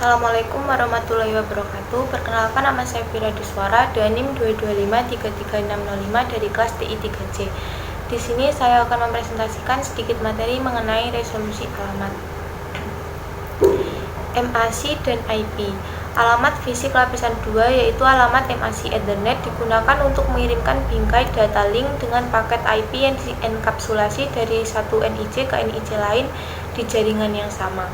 Assalamualaikum warahmatullahi wabarakatuh. Perkenalkan, nama saya Fira Diswara, NIM 225-33605 dari kelas TI 3C. Di sini saya akan mempresentasikan sedikit materi mengenai resolusi alamat, MAC dan IP. Alamat fisik lapisan 2 yaitu alamat MAC Ethernet digunakan untuk mengirimkan bingkai data link dengan paket IP yang dienkapsulasi dari satu NIC ke NIC lain di jaringan yang sama.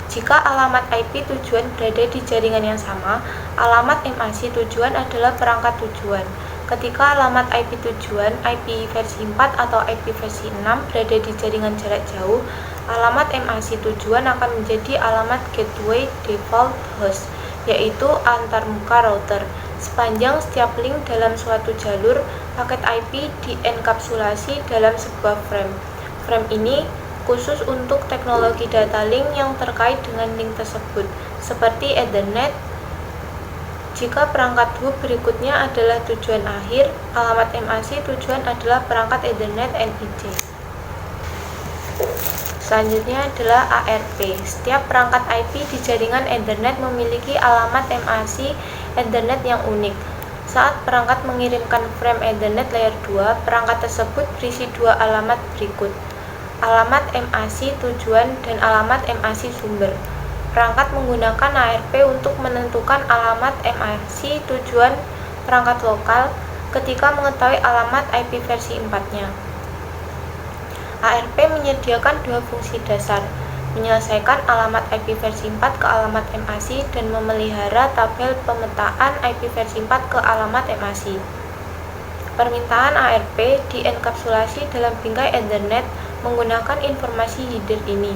Jika alamat IP tujuan berada di jaringan yang sama, alamat MAC tujuan adalah perangkat tujuan. Ketika alamat IP tujuan, IP versi 4 atau IP versi 6 berada di jaringan jarak jauh, alamat MAC tujuan akan menjadi alamat gateway default host, yaitu antarmuka router. Sepanjang setiap link dalam suatu jalur, paket IP dienkapsulasi dalam sebuah frame. Frame ini khusus untuk teknologi data link yang terkait dengan link tersebut, seperti Ethernet. Jika perangkat hub berikutnya adalah tujuan akhir, alamat MAC tujuan adalah perangkat Ethernet NIC. Selanjutnya adalah ARP. Setiap perangkat IP di jaringan Ethernet memiliki alamat MAC Ethernet yang unik. Saat perangkat mengirimkan frame Ethernet layer 2, perangkat tersebut berisi dua alamat berikut: alamat MAC tujuan dan alamat MAC sumber. Perangkat menggunakan ARP untuk menentukan alamat MAC tujuan perangkat lokal ketika mengetahui alamat IP versi 4-nya. ARP menyediakan dua fungsi dasar: menyelesaikan alamat IP versi 4 ke alamat MAC dan memelihara tabel pemetaan IP versi 4 ke alamat MAC. Permintaan ARP dienkapsulasi dalam bingkai Ethernet menggunakan informasi header ini: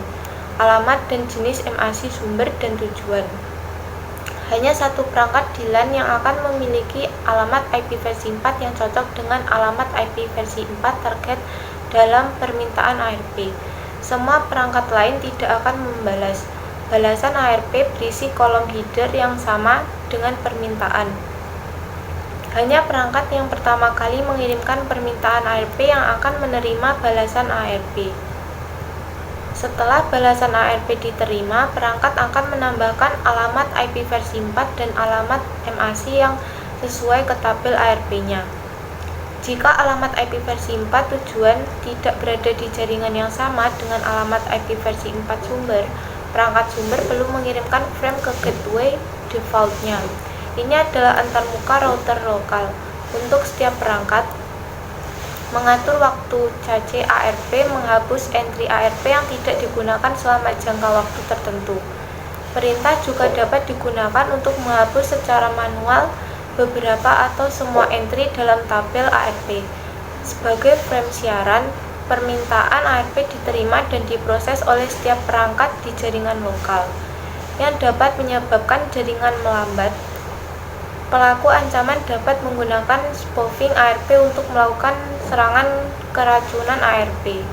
alamat dan jenis MAC sumber dan tujuan. Hanya satu perangkat di LAN yang akan memiliki alamat IP versi 4 yang cocok dengan alamat IP versi 4 target dalam permintaan ARP. Semua perangkat lain tidak akan membalas. Balasan ARP berisi kolom header yang sama dengan permintaan. Hanya perangkat yang pertama kali mengirimkan permintaan ARP yang akan menerima balasan ARP. Setelah balasan ARP diterima, perangkat akan menambahkan alamat IP versi 4 dan alamat MAC yang sesuai ke tabel ARP-nya. Jika alamat IP versi 4 tujuan tidak berada di jaringan yang sama dengan alamat IP versi 4 sumber, perangkat sumber perlu mengirimkan frame ke gateway default-nya. Ini adalah antarmuka router lokal. Untuk setiap perangkat, mengatur waktu cache ARP, menghapus entry ARP yang tidak digunakan selama jangka waktu tertentu. Perintah juga dapat digunakan untuk menghapus secara manual beberapa atau semua entry dalam tabel ARP. Sebagai frame siaran, permintaan ARP diterima dan diproses oleh setiap perangkat di jaringan lokal, yang dapat menyebabkan jaringan melambat. Pelaku ancaman dapat menggunakan spoofing ARP untuk melakukan serangan keracunan ARP.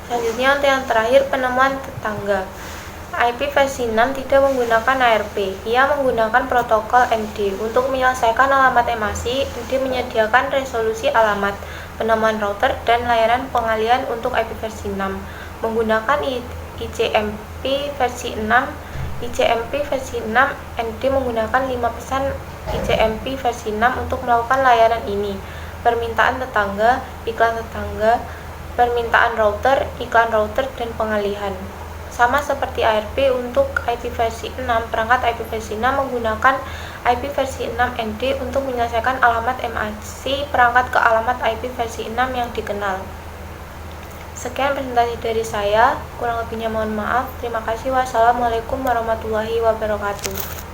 Selanjutnya, untuk yang terakhir, penemuan tetangga. IP versi 6 tidak menggunakan ARP, ia menggunakan protokol ND. Untuk menyelesaikan alamat MAC, ND menyediakan resolusi alamat, penemuan router, dan layanan pengalihan untuk IP versi 6. Menggunakan ICMP versi 6, ICMP versi 6, ND menggunakan 5 pesan ICMP versi 6 untuk melakukan layanan ini: permintaan tetangga, iklan tetangga, permintaan router, iklan router, dan pengalihan. Sama seperti ARP, untuk IP versi 6, perangkat IP versi 6 menggunakan IP versi 6 ND untuk menyelesaikan alamat MAC perangkat ke alamat IP versi 6 yang dikenal. Sekian presentasi dari saya, kurang lebihnya mohon maaf. Terima kasih. Wassalamualaikum warahmatullahi wabarakatuh.